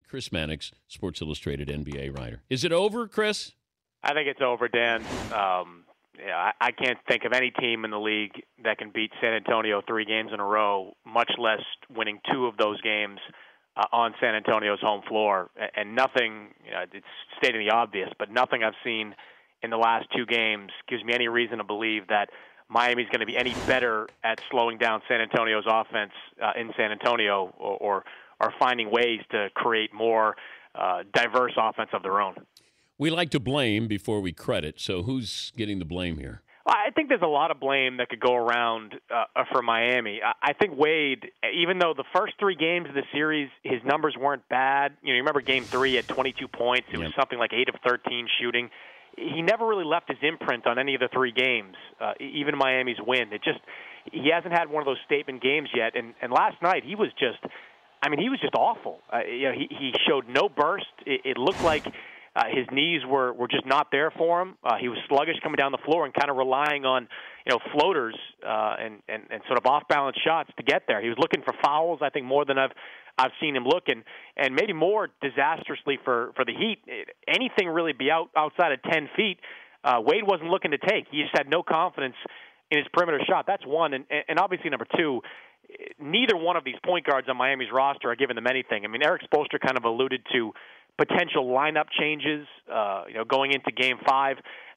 Chris Mannix, Sports Illustrated NBA writer. Is it over, Chris? I think it's over, Dan. I can't think of any team in the league that can beat San Antonio 3 games in a row, much less winning 2 of those games on San Antonio's home floor. And nothing, it's stating the obvious, but nothing I've seen in the last 2 games gives me any reason to believe that Miami's going to be any better at slowing down San Antonio's offense in San Antonio or finding ways to create more diverse offense of their own. We like to blame before we credit, so who's getting the blame here? Well, I think there's a lot of blame that could go around for Miami. I think Wade, even though the first 3 games of the series, his numbers weren't bad. You remember Game 3 at 22 points. It was something like 8 of 13 shooting. He never really left his imprint on any of the 3 games, even Miami's win. He hasn't had one of those statement games yet. And last night he was just awful. He showed no burst. It looked like his knees were just not there for him. He was sluggish coming down the floor and kind of relying on floaters and sort of off-balance shots to get there. He was looking for fouls, I think, more than I've seen him look, and maybe more disastrously for the Heat. Anything really be outside of 10 feet, Wade wasn't looking to take. He just had no confidence in his perimeter shot. That's one, and obviously number 2. Neither one of these point guards on Miami's roster are giving them anything. I mean, Eric Spoelstra kind of alluded to potential lineup changes, going into Game 5.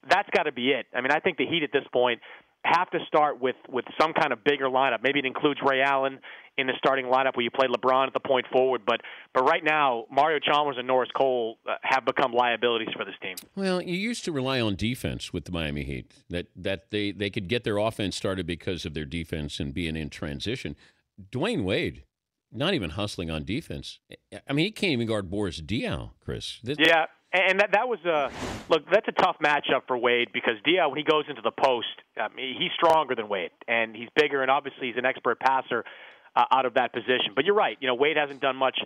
That's got to be it. I mean, I think the Heat at this point have to start with some kind of bigger lineup. Maybe it includes Ray Allen in the starting lineup where you play LeBron at the point forward. But right now, Mario Chalmers and Norris Cole have become liabilities for this team. Well, you used to rely on defense with the Miami Heat, that they could get their offense started because of their defense and being in transition. Dwayne Wade, not even hustling on defense. I mean, he can't even guard Boris Diaw, Chris. Yeah, and that was look. That's a tough matchup for Wade because Diaw, when he goes into the post, he's stronger than Wade, and he's bigger, and obviously he's an expert passer out of that position. But you're right. Wade hasn't done much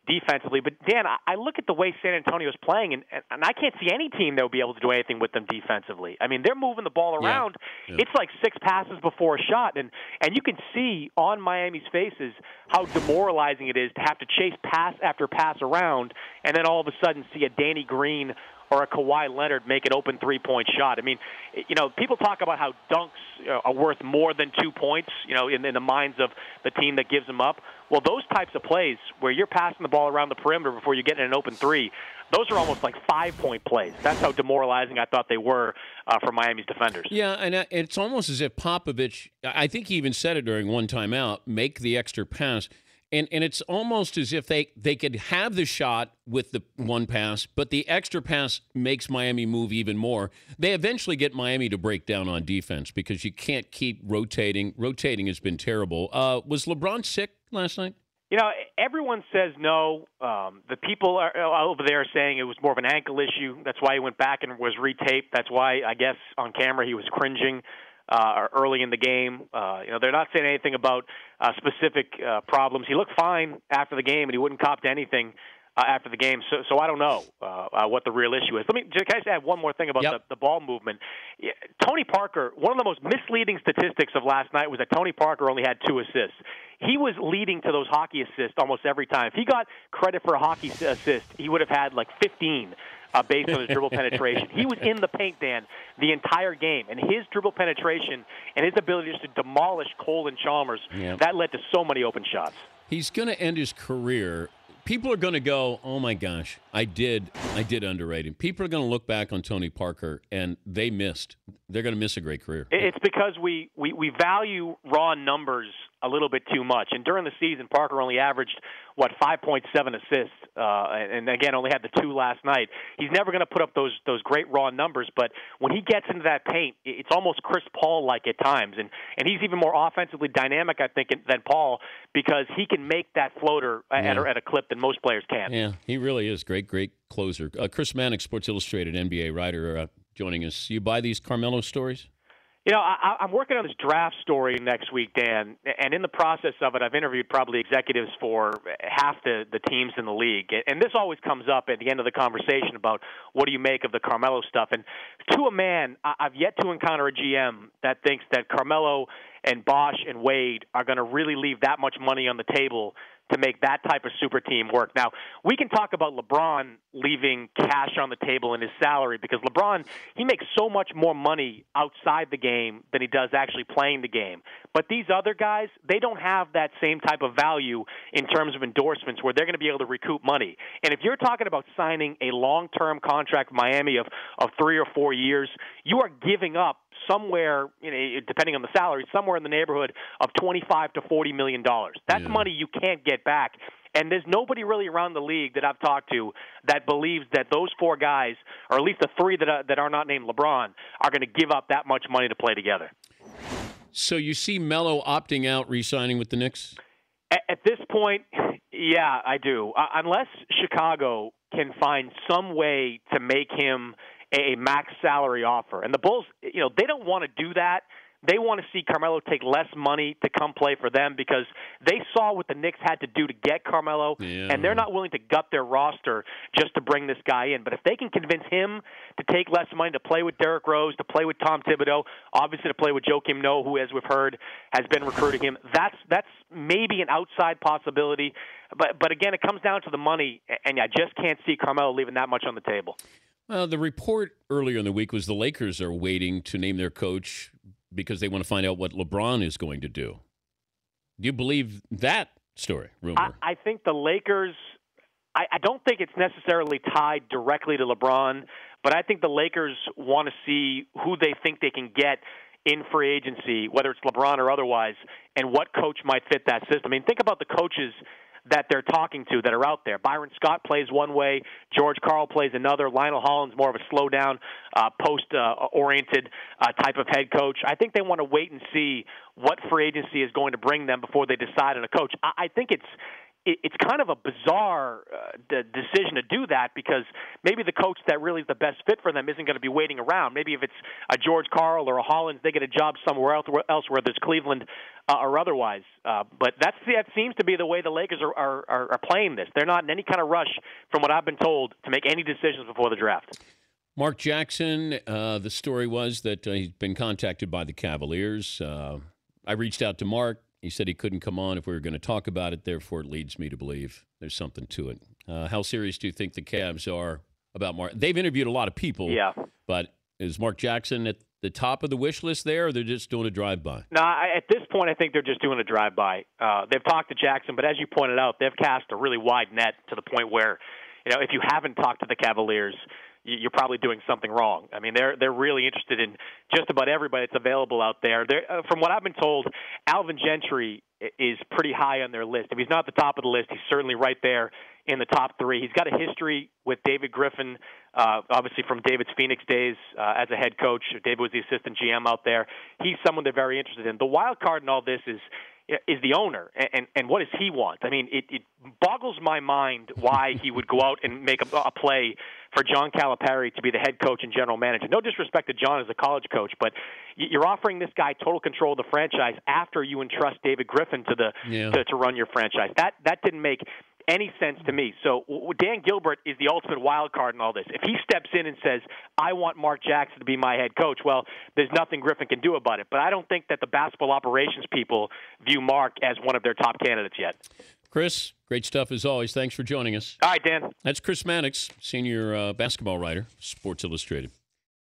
defensively. But, Dan, I look at the way San Antonio is playing, and I can't see any team that will be able to do anything with them defensively. I mean, they're moving the ball around. Yeah. It's like 6 passes before a shot, and you can see on Miami's faces how demoralizing it is to have to chase pass after pass around and then all of a sudden see a Danny Green or a Kawhi Leonard make an open 3-point shot. I mean, people talk about how dunks are worth more than 2 points, in the minds of the team that gives them up. Well, those types of plays where you're passing the ball around the perimeter before you get in an open 3, those are almost like 5-point plays. That's how demoralizing I thought they were for Miami's defenders. Yeah, and it's almost as if Popovich, I think he even said it during one timeout, make the extra pass. And it's almost as if they could have the shot with the one pass, but the extra pass makes Miami move even more. They eventually get Miami to break down on defense because you can't keep rotating. Rotating has been terrible. Was LeBron sick last night? Everyone says no. The people over there are saying it was more of an ankle issue. That's why he went back and was retaped. That's why, I guess, on camera he was cringing early in the game. They're not saying anything about specific problems. He looked fine after the game, and he wouldn't cop to anything after the game. So I don't know what the real issue is. Can I just add one more thing about the ball movement? Tony Parker, one of the most misleading statistics of last night was that Tony Parker only had 2 assists. He was leading to those hockey assists almost every time. If he got credit for a hockey assist, he would have had like 15 based on his dribble penetration. He was in the paint, Dan, the entire game, and his dribble penetration and his ability just to demolish Cole and Chalmers, that led to so many open shots. He's going to end his career. People are going to go, oh, my gosh, I did underrate him. People are going to look back on Tony Parker, and they missed. They're going to miss a great career. It's because we value raw numbers a little bit too much. And during the season, Parker only averaged, 5.7 assists, and again, only had the 2 last night. He's never going to put up those great raw numbers, but when he gets into that paint, it's almost Chris Paul-like at times. And he's even more offensively dynamic, I think, than Paul because he can make that floater at a clip than most players can. Yeah, he really is. Great closer. Chris Mannix, Sports Illustrated NBA writer, joining us. You buy these Carmelo stories? I'm working on this draft story next week, Dan, and in the process of it, I've interviewed probably executives for half the teams in the league. And this always comes up at the end of the conversation about what do you make of the Carmelo stuff. And to a man, I've yet to encounter a GM that thinks that Carmelo and Bosh and Wade are going to really leave that much money on the table to make that type of super team work. Now, we can talk about LeBron leaving cash on the table in his salary because LeBron, he makes so much more money outside the game than he does actually playing the game. But these other guys, they don't have that same type of value in terms of endorsements where they're going to be able to recoup money. And if you're talking about signing a long-term contract with Miami of 3 or 4 years, you are giving up somewhere, depending on the salary, somewhere in the neighborhood of $25 to $40 million. That's money you can't get back. And there's nobody really around the league that I've talked to that believes that those 4 guys, or at least the 3 that are not named LeBron, are going to give up that much money to play together. So you see Melo opting out, re-signing with the Knicks? At this point, yeah, I do. Unless Chicago can find some way to make him a max salary offer. And the Bulls, they don't want to do that. They want to see Carmelo take less money to come play for them because they saw what the Knicks had to do to get Carmelo, and they're not willing to gut their roster just to bring this guy in. But if they can convince him to take less money to play with Derrick Rose, to play with Tom Thibodeau, obviously to play with Joakim Noah, who, as we've heard, has been recruiting him, that's maybe an outside possibility. But again, it comes down to the money, and I just can't see Carmelo leaving that much on the table. The report earlier in the week was the Lakers are waiting to name their coach because they want to find out what LeBron is going to do. Do you believe that story, rumor? I think the Lakers, I don't think it's necessarily tied directly to LeBron, but I think the Lakers want to see who they think they can get in free agency, whether it's LeBron or otherwise, and what coach might fit that system. I mean, think about the coaches that they're talking to that are out there. Byron Scott plays one way. George Karl plays another. Lionel Hollins more of a slow-down, post-oriented type of head coach. I think they want to wait and see what free agency is going to bring them before they decide on a coach. I think it's kind of a bizarre decision to do that because maybe the coach that really is the best fit for them isn't going to be waiting around. Maybe if it's a George Karl or a Hollins, they get a job somewhere else, whether it's Cleveland or otherwise. But that seems to be the way the Lakers are playing this. They're not in any kind of rush, from what I've been told, to make any decisions before the draft. Mark Jackson, the story was that he's been contacted by the Cavaliers. I reached out to Mark. He said he couldn't come on if we were going to talk about it. Therefore, it leads me to believe there's something to it. How serious do you think the Cavs are about Mark? They've interviewed a lot of people. Yeah. But is Mark Jackson at the top of the wish list there, or they're just doing a drive-by? No, at this point, I think they're just doing a drive-by. They've talked to Jackson, but as you pointed out, they've cast a really wide net to the point where, if you haven't talked to the Cavaliers, you're probably doing something wrong. I mean, they're really interested in just about everybody that's available out there. From what I've been told, Alvin Gentry is pretty high on their list. If he's not at the top of the list, he's certainly right there in the top 3. He's got a history with David Griffin, obviously from David's Phoenix days as a head coach. David was the assistant GM out there. He's someone they're very interested in. The wild card in all this is the owner, and what does he want? I mean, it boggles my mind why he would go out and make a play for John Calipari to be the head coach and general manager. No disrespect to John as a college coach, but you're offering this guy total control of the franchise after you entrust David Griffin to run your franchise. That didn't make any sense to me. So Dan Gilbert is the ultimate wild card in all this. If he steps in and says, I want Mark Jackson to be my head coach, well, there's nothing Griffin can do about it. But I don't think that the basketball operations people view Mark as one of their top candidates yet. Chris, great stuff as always. Thanks for joining us. All right, Dan. That's Chris Mannix, senior basketball writer, Sports Illustrated.